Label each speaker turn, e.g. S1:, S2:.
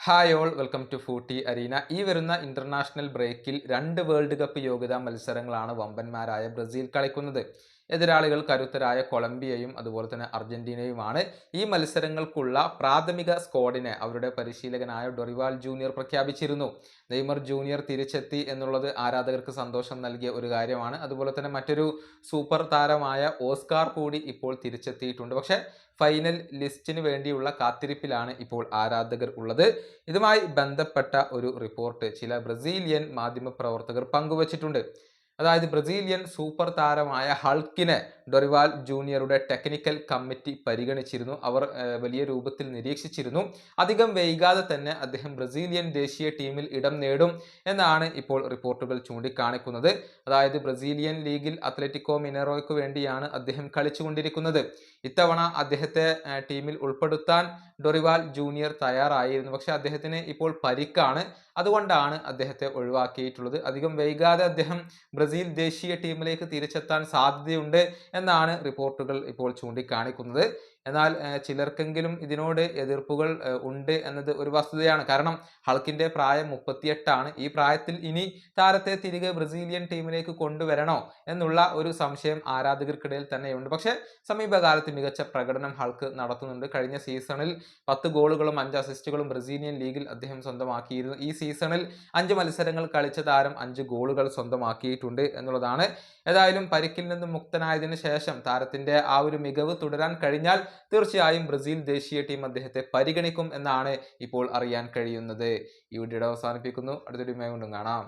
S1: Hi all welcome to footy arena. ഈ വരുന്ന international ബ്രേക്കിൽ 2 വേൾഡ് കപ്പ് യോഗ്യതാ മത്സരങ്ങളാണ് വമ്പന്മാരായ ബ്രസീൽ കളിക്കുന്നത്. എതിരാളികൾ കരുത്തരായ കൊളംബിയയും അതുപോലെ തന്നെ അർജന്റീനയുമാണ്. ഈ മത്സരങ്ങൾക്കുള്ള പ്രാഥമിക സ്ക്വാഡിനെ അവരുടെ പരിശീലകനായ ഡൊറിവാൾ ജൂനിയർ പ്രഖ്യാപിച്ചിരുന്നു. നെയ്മർ ജൂനിയർ തിരിച്ചെത്തി എന്നുള്ളത് ആരാധകർക്ക് സന്തോഷം നൽകിയ ഒരു കാര്യമാണ്. അതുപോലെ തന്നെ മറ്റൊരു സൂപ്പർ താരമായ ഓസ്കാർ കൂടി ഇപ്പോൾ തിരിച്ചെത്തിയിട്ടുണ്ട്. പക്ഷേ ഫൈനൽ ലിസ്റ്റിന് വേണ്ടിയുള്ള കാത്തിരിപ്പിലാണ് ഇപ്പോൾ ആരാധകർ ഉള്ളത്. ഇതുമായി ബന്ധപ്പെട്ട ഒരു റിപ്പോർട്ട് ചില ബ്രസീലിയൻ മാധ്യമപ്രവർത്തകർ പങ്കുവച്ചിട്ടുണ്ട്. അതായത് ബ്രസീലിയൻ സൂപ്പർ താരമായ ഹൾക്കിനെ ഡൊറിവാൾ ജൂനിയറുടെ ടെക്നിക്കൽ കമ്മിറ്റി പരിഗണിച്ചിരുന്നു. അവർ വലിയ രൂപത്തിൽ നിരീക്ഷിച്ചിരുന്നു. അധികം വൈകാതെ തന്നെ അദ്ദേഹം ബ്രസീലിയൻ ദേശീയ ടീമിൽ ഇടം നേടും എന്നാണ് ഇപ്പോൾ റിപ്പോർട്ടുകൾ ചൂണ്ടിക്കാണിക്കുന്നത്. അതായത് ബ്രസീലിയൻ ലീഗിൽ അത്ലറ്റിക്കോ മിനറോയ്ക്ക് വേണ്ടിയാണ് അദ്ദേഹം കളിച്ചുകൊണ്ടിരിക്കുന്നത്. ഇത്തവണ അദ്ദേഹത്തെ ടീമിൽ ഉൾപ്പെടുത്താൻ ഡൊറിവാൾ ജൂനിയർ തയ്യാറായിരുന്നു. പക്ഷെ അദ്ദേഹത്തിന് ഇപ്പോൾ പരിക്കാണ്. അതുകൊണ്ടാണ് അദ്ദേഹത്തെ ഒഴിവാക്കിയിട്ടുള്ളത്. അധികം വൈകാതെ അദ്ദേഹം ബ്രസീൽ ദേശീയ ടീമിലേക്ക് തിരിച്ചെത്താൻ സാധ്യതയുണ്ട് എന്നാണ് റിപ്പോർട്ടുകൾ ഇപ്പോൾ ചൂണ്ടിക്കാണിക്കുന്നത്. എന്നാൽ ചിലർക്കെങ്കിലും ഇതിനോട് എതിർപ്പുകൾ ഉണ്ട് എന്നത് ഒരു വസ്തുതയാണ്. കാരണം ഹൾക്കിന്റെ പ്രായം 38 ഈ പ്രായത്തിൽ ഇനി താരത്തെ തിരികെ ബ്രസീലിയൻ ടീമിലേക്ക് കൊണ്ടുവരണോ എന്നുള്ള ഒരു സംശയം ആരാധകർക്കിടയിൽ തന്നെയുണ്ട്. പക്ഷേ സമീപകാലത്ത് മികച്ച പ്രകടനം ഹൾക്ക് നടത്തുന്നുണ്ട്. കഴിഞ്ഞ സീസണിൽ 10 ഗോളുകളും 5 അസിസ്റ്റുകളും ബ്രസീലിയൻ ലീഗിൽ അദ്ദേഹം സ്വന്തമാക്കിയിരുന്നു. ഈ സീസണിൽ 5 മത്സരങ്ങൾ കളിച്ച താരം 5 ഗോളുകൾ സ്വന്തമാക്കിയിട്ടുണ്ട് എന്നുള്ളതാണ്. ഏതായാലും പരിക്കിൽ നിന്നും മുക്തനായതിനു ശേഷം താരത്തിന്റെ ആ ഒരു മികവ് തുടരാൻ കഴിഞ്ഞാൽ തീർച്ചയായും ബ്രസീൽ ദേശീയ ടീം അദ്ദേഹത്തെ പരിഗണിക്കും എന്നാണ് ഇപ്പോൾ അറിയാൻ കഴിയുന്നത്. ഈ വീഡിയോ അവസാനിപ്പിക്കുന്നു. അടുത്തൊരു വീഡിയോയുമായി വീണ്ടും കാണാം.